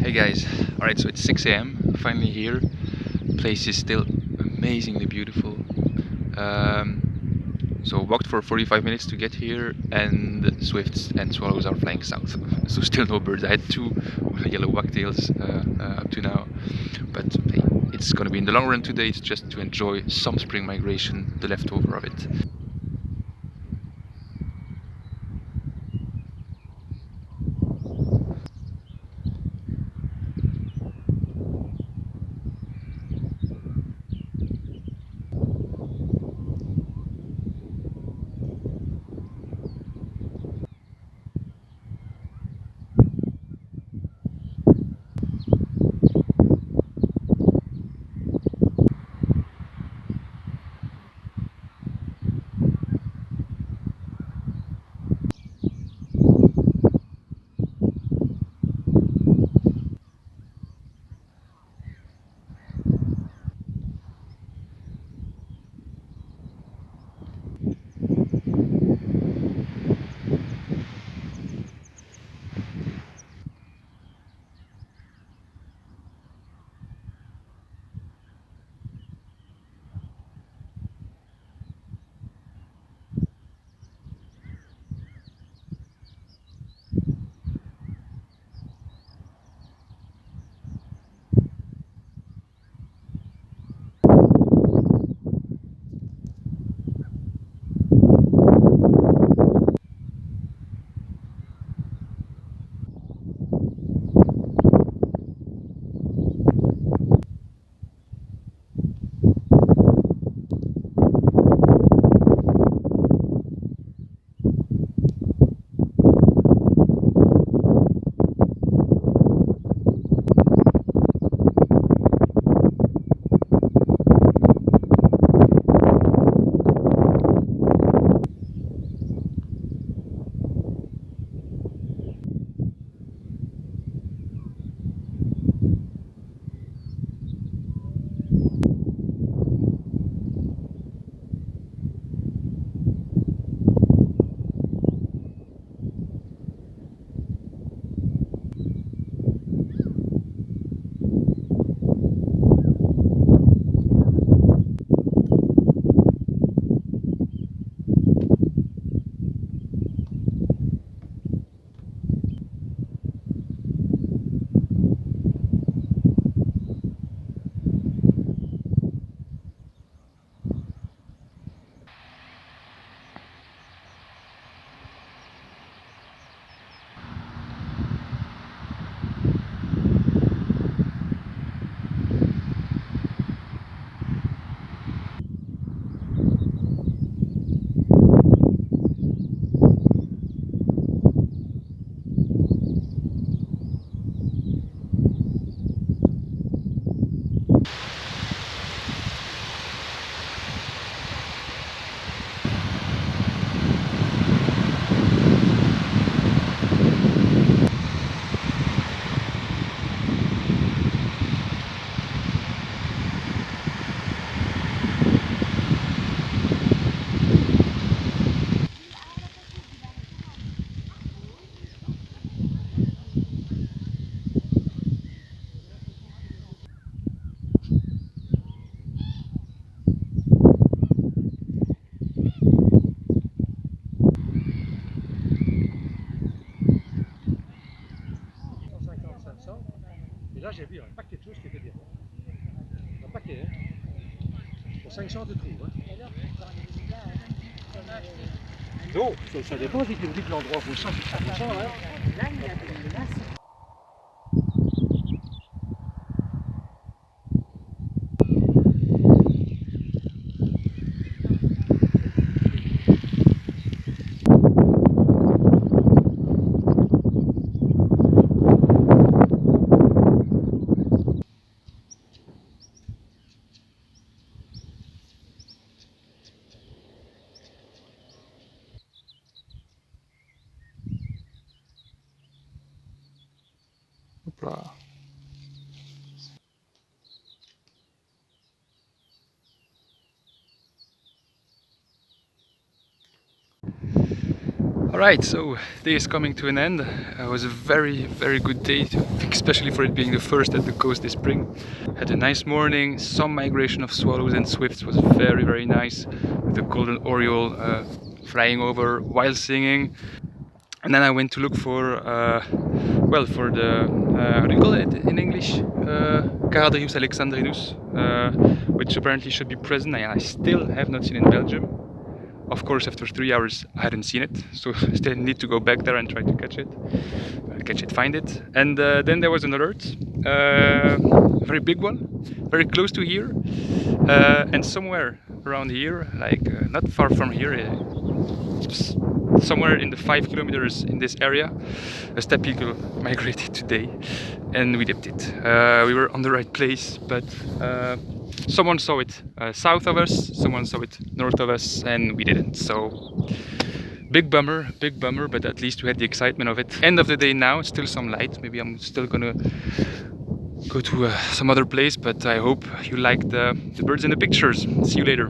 Hey guys, alright, so it's 6 a.m. finally here. Place is still amazingly beautiful. So walked for 45 minutes to get here, and swifts and swallows are flying south. So still no birds. I had two yellow wagtails up to now, but hey, it's gonna be in the long run today. It's just to enjoy some spring migration, the leftover of it. Et là, j'ai vu un paquet de choses qui étaient bien. Un paquet, hein. Pour 500, tu trouves. Hein. Non, ça dépend si tu me dis que l'endroit vaut 100, ça vaut 100. Hein. Là, il y a des glaces. Hop là. Alright, so day is coming to an end. It was a very good day, especially for it being the first at the coast this spring. Had a nice morning, some migration of swallows and swifts was very nice, with the golden oriole flying over while singing. And then I went to look for, well, for the, how do you call it in English? Caradrius alexandrinus, which apparently should be present. I still have not seen in Belgium. Of course, after 3 hours, I hadn't seen it, so I still need to go back there and try to catch it, find it. And then there was an alert, very big one, very close to here, and somewhere around here, like not far from here, somewhere in the 5 kilometers in this area, a steppe eagle migrated today, and we dipped it. We were on the right place, but someone saw it south of us, someone saw it north of us, and we didn't. So big bummer, but at least we had the excitement of it. End of the day now, still some light. Maybe I'm still gonna go to some other place, but I hope you liked the birds in the pictures. See you later.